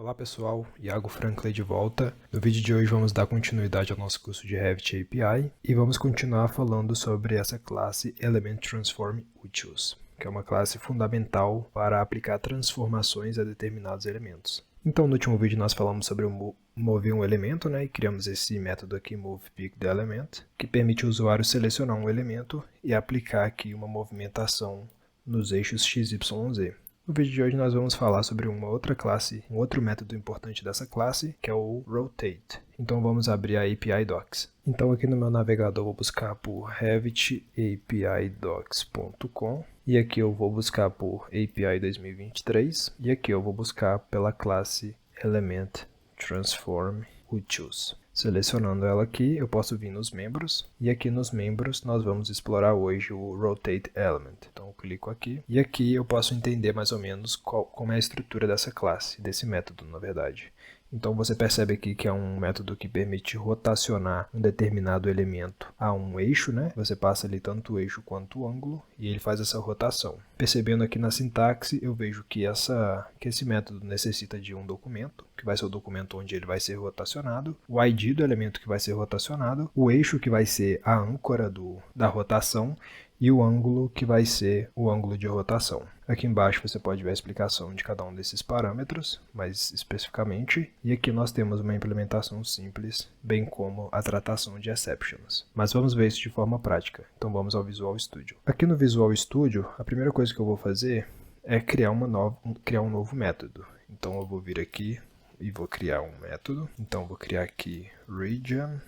Olá pessoal, Iago Franklin de volta. No vídeo de hoje vamos dar continuidade ao nosso curso de Revit API e vamos continuar falando sobre essa classe Element Transform Utils, que é uma classe fundamental para aplicar transformações a determinados elementos. Então no último vídeo nós falamos sobre mover um elemento, e criamos esse método aqui, movePickTheElement, que permite ao usuário selecionar um elemento e aplicar aqui uma movimentação nos eixos x, y, z. No vídeo de hoje nós vamos falar sobre uma outra classe, um outro método importante dessa classe, que é o Rotate. Então vamos abrir a API Docs. Então aqui no meu navegador eu vou buscar por revitapidocs.com e aqui eu vou buscar por API 2023 e aqui eu vou buscar pela classe Element Transform Utils. Selecionando ela aqui, eu posso vir nos membros, e aqui nos membros nós vamos explorar hoje o Rotate Element. Então eu clico aqui, e aqui eu posso entender mais ou menos como é a estrutura dessa classe, desse método na verdade. Então você percebe aqui que é um método que permite rotacionar um determinado elemento a um eixo, Você passa ali tanto o eixo quanto o ângulo e ele faz essa rotação. Percebendo aqui na sintaxe, eu vejo que esse método necessita de um documento, que vai ser o documento onde ele vai ser rotacionado, o ID do elemento que vai ser rotacionado, o eixo que vai ser a âncora da rotação e o ângulo que vai ser o ângulo de rotação. Aqui embaixo você pode ver a explicação de cada um desses parâmetros, mais especificamente, e aqui nós temos uma implementação simples, bem como a tratação de exceptions. Mas vamos ver isso de forma prática, então vamos ao Visual Studio. Aqui no Visual Studio, a primeira coisa que eu vou fazer é criar um novo método. Então eu vou vir aqui e vou criar um método. Então eu vou criar aqui region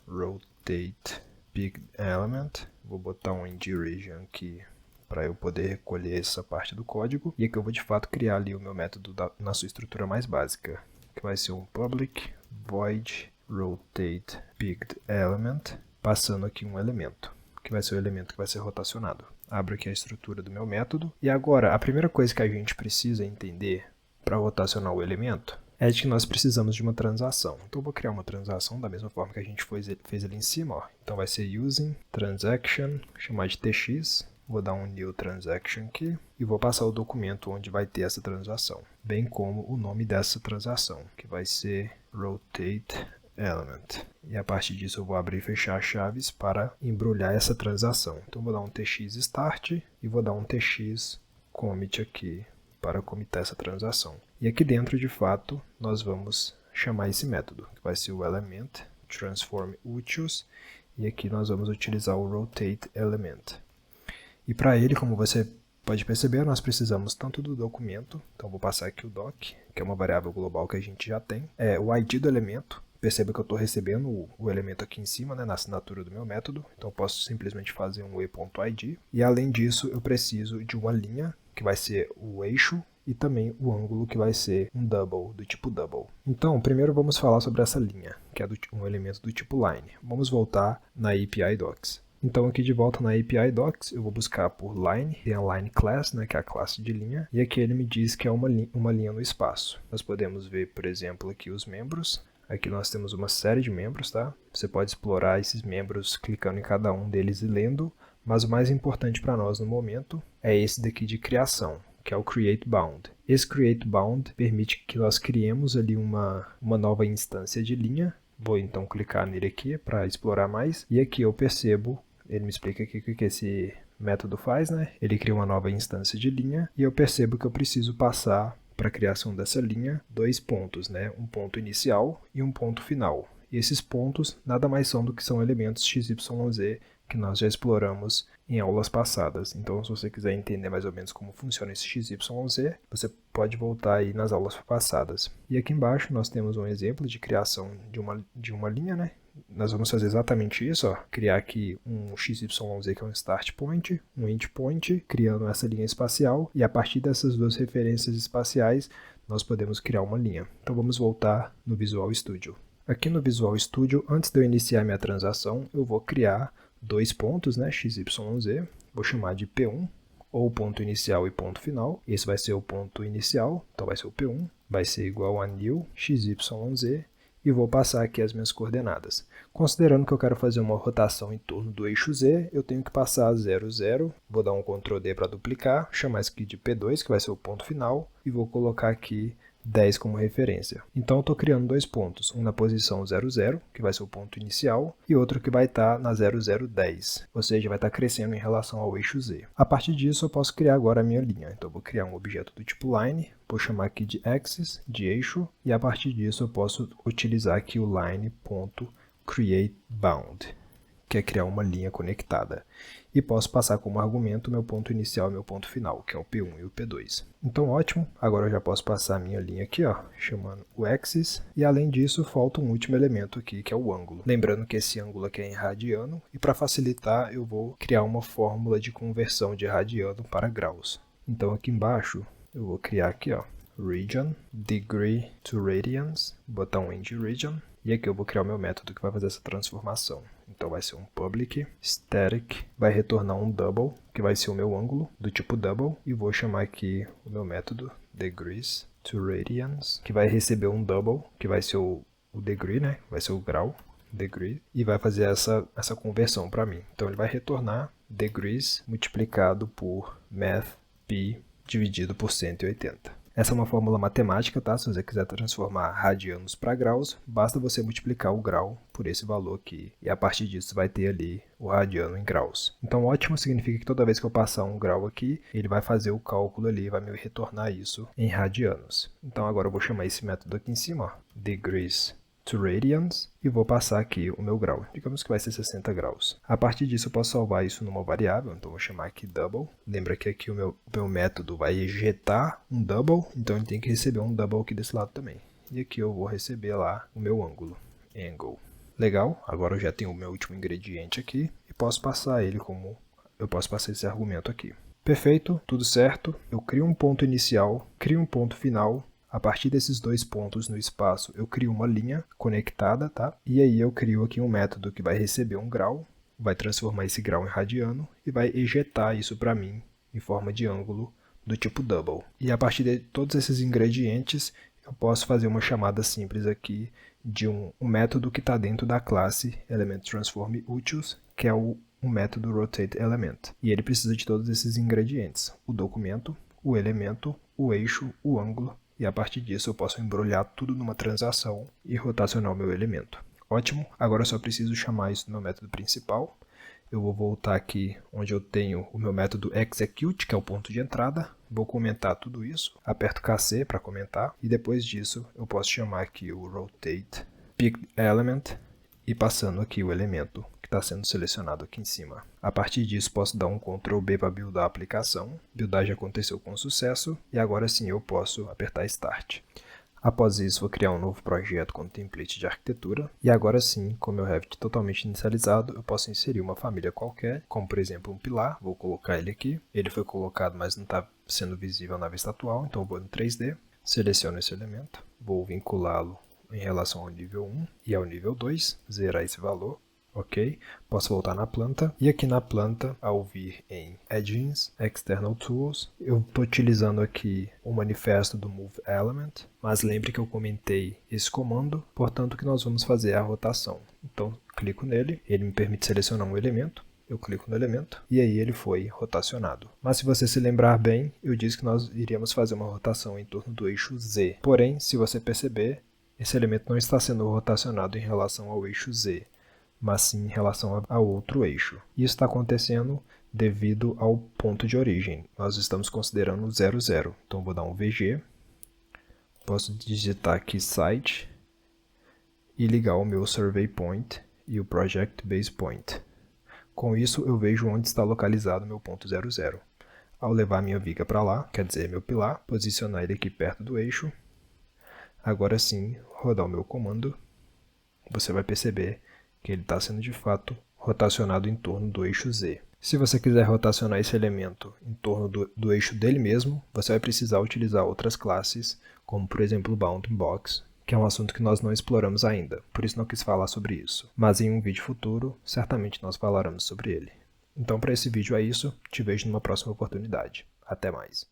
rotate picked element. Vou botar um id region aqui para eu poder recolher essa parte do código. E aqui eu vou de fato criar ali o meu método na sua estrutura mais básica, que vai ser um public void rotate picked element, passando aqui um elemento, que vai ser o elemento que vai ser rotacionado. Abro aqui a estrutura do meu método. E agora, a primeira coisa que a gente precisa entender para rotacionar o elemento é de que nós precisamos de uma transação. Então eu vou criar uma transação da mesma forma que a gente fez ali em cima. Ó. Então vai ser using transaction, chamar de tx, vou dar um new transaction aqui e vou passar o documento onde vai ter essa transação, bem como o nome dessa transação, que vai ser rotate element. E a partir disso eu vou abrir e fechar as chaves para embrulhar essa transação. Então vou dar um tx start e vou dar um tx commit aqui para comitar essa transação. E aqui dentro, de fato, nós vamos chamar esse método, que vai ser o element transform utils, e aqui nós vamos utilizar o rotate element. E para ele, como você pode perceber, nós precisamos tanto do documento, então vou passar aqui o doc, que é uma variável global que a gente já tem, o ID do elemento. Perceba que eu estou recebendo o elemento aqui em cima, na assinatura do meu método, então eu posso simplesmente fazer um e.id. E além disso, eu preciso de uma linha, que vai ser o eixo, e também o ângulo, que vai ser um double, do tipo double. Então, primeiro vamos falar sobre essa linha, que é um elemento do tipo line. Vamos voltar na API Docs. Então, aqui de volta na API Docs, eu vou buscar por line, tem a line class, que é a classe de linha, e aqui ele me diz que é uma linha no espaço. Nós podemos ver, por exemplo, aqui os membros. Aqui nós temos uma série de membros, tá? Você pode explorar esses membros clicando em cada um deles e lendo, mas o mais importante para nós no momento é esse daqui de criação, que é o Create Bound. Esse Create Bound permite que nós criemos ali uma nova instância de linha. Vou então clicar nele aqui para explorar mais, e aqui eu percebo, ele me explica aqui o que esse método faz, Ele cria uma nova instância de linha, e eu percebo que eu preciso passar para a criação dessa linha, dois pontos, um ponto inicial e um ponto final. E esses pontos nada mais são do que são elementos x, y, z que nós já exploramos em aulas passadas. Então, se você quiser entender mais ou menos como funciona esse x, y, z, você pode voltar aí nas aulas passadas. E aqui embaixo nós temos um exemplo de criação de uma linha, Nós vamos fazer exatamente isso, criar aqui um x, y, z que é um start point, um end point, criando essa linha espacial, e a partir dessas duas referências espaciais nós podemos criar uma linha. Então vamos voltar no Visual Studio. Aqui no Visual Studio, antes de eu iniciar minha transação, eu vou criar dois pontos, x, y, z, vou chamar de P1, ou ponto inicial e ponto final. Esse vai ser o ponto inicial, então vai ser o P1, vai ser igual a new x, y, z, e vou passar aqui as minhas coordenadas. Considerando que eu quero fazer uma rotação em torno do eixo Z, eu tenho que passar 0, 0, vou dar um Ctrl D para duplicar, chamar isso aqui de P2, que vai ser o ponto final, e vou colocar aqui 10 como referência. Então eu estou criando dois pontos, um na posição 00, que vai ser o ponto inicial, e outro que vai estar na 0010, ou seja, vai estar crescendo em relação ao eixo Z. A partir disso eu posso criar agora a minha linha. Então eu vou criar um objeto do tipo line, vou chamar aqui de axis, de eixo, e a partir disso eu posso utilizar aqui o line.createBound, que é criar uma linha conectada. E posso passar como argumento meu ponto inicial e meu ponto final, que é o P1 e o P2. Então ótimo, agora eu já posso passar a minha linha aqui, ó, chamando o axis, e além disso falta um último elemento aqui, que é o ângulo. Lembrando que esse ângulo aqui é em radiano, e para facilitar eu vou criar uma fórmula de conversão de radiano para graus. Então aqui embaixo eu vou criar aqui, ó, region, degree to radians, botar um end region, e aqui eu vou criar o meu método que vai fazer essa transformação. Então vai ser um public static, vai retornar um double, que vai ser o meu ângulo do tipo double, e vou chamar aqui o meu método degrees to radians, que vai receber um double, que vai ser o degree, né? Vai ser o grau, degree, e vai fazer essa conversão para mim. Então ele vai retornar degrees multiplicado por math pi dividido por 180. Essa é uma fórmula matemática, tá? Se você quiser transformar radianos para graus, basta você multiplicar o grau por esse valor aqui. E a partir disso vai ter ali o radiano em graus. Então ótimo significa que toda vez que eu passar um grau aqui, ele vai fazer o cálculo ali e vai me retornar isso em radianos. Então agora eu vou chamar esse método aqui em cima, ó, degrees to radians, e vou passar aqui o meu grau. Digamos que vai ser 60 graus. A partir disso eu posso salvar isso numa variável, então vou chamar aqui double. Lembra que aqui o meu método vai ejetar um double, então ele tem que receber um double aqui desse lado também. E aqui eu vou receber lá o meu ângulo, angle. Legal, agora eu já tenho o meu último ingrediente aqui e posso passar ele como eu posso passar esse argumento aqui. Perfeito, tudo certo. Eu crio um ponto inicial, crio um ponto final. A partir desses dois pontos no espaço, eu crio uma linha conectada, tá? E aí eu crio aqui um método que vai receber um grau, vai transformar esse grau em radiano e vai ejetar isso para mim em forma de ângulo do tipo double. E a partir de todos esses ingredientes, eu posso fazer uma chamada simples aqui de um método que está dentro da classe ElementTransformUtils, que é o método RotateElement. E ele precisa de todos esses ingredientes: o documento, o elemento, o eixo, o ângulo. E a partir disso eu posso embrulhar tudo numa transação e rotacionar o meu elemento. Ótimo, agora eu só preciso chamar isso no meu método principal. Eu vou voltar aqui onde eu tenho o meu método execute, que é o ponto de entrada. Vou comentar tudo isso, aperto KC para comentar. E depois disso eu posso chamar aqui o rotate picked element e passando aqui o elemento que está sendo selecionado aqui em cima. A partir disso posso dar um Ctrl B para buildar a aplicação. Buildar já aconteceu com sucesso e agora sim eu posso apertar Start. Após isso vou criar um novo projeto com template de arquitetura e agora sim, com o meu Revit totalmente inicializado, eu posso inserir uma família qualquer, como por exemplo um pilar, vou colocar ele aqui. Ele foi colocado, mas não está sendo visível na vista atual, então eu vou no 3D, seleciono esse elemento, vou vinculá-lo em relação ao nível 1 e ao nível 2, zerar esse valor, ok? Posso voltar na planta, e aqui na planta, ao vir em Edgings, External Tools, eu estou utilizando aqui o manifesto do Move Element, mas lembre que eu comentei esse comando, portanto que nós vamos fazer a rotação. Então, clico nele, ele me permite selecionar um elemento, eu clico no elemento e aí ele foi rotacionado. Mas se você se lembrar bem, eu disse que nós iríamos fazer uma rotação em torno do eixo Z. Porém, se você perceber, esse elemento não está sendo rotacionado em relação ao eixo Z, mas sim em relação a outro eixo. Isso está acontecendo devido ao ponto de origem. Nós estamos considerando 0, 0. Então vou dar um VG, posso digitar aqui Site e ligar o meu Survey Point e o Project Base Point. Com isso eu vejo onde está localizado o meu ponto 0, 0. Ao levar minha viga para lá, quer dizer meu pilar, posicionar ele aqui perto do eixo, agora sim, rodar o meu comando, você vai perceber que ele está sendo de fato rotacionado em torno do eixo Z. Se você quiser rotacionar esse elemento em torno do eixo dele mesmo, você vai precisar utilizar outras classes, como por exemplo o Bounding Box, que é um assunto que nós não exploramos ainda, por isso não quis falar sobre isso. Mas em um vídeo futuro, certamente nós falaremos sobre ele. Então para esse vídeo é isso, te vejo numa próxima oportunidade. Até mais.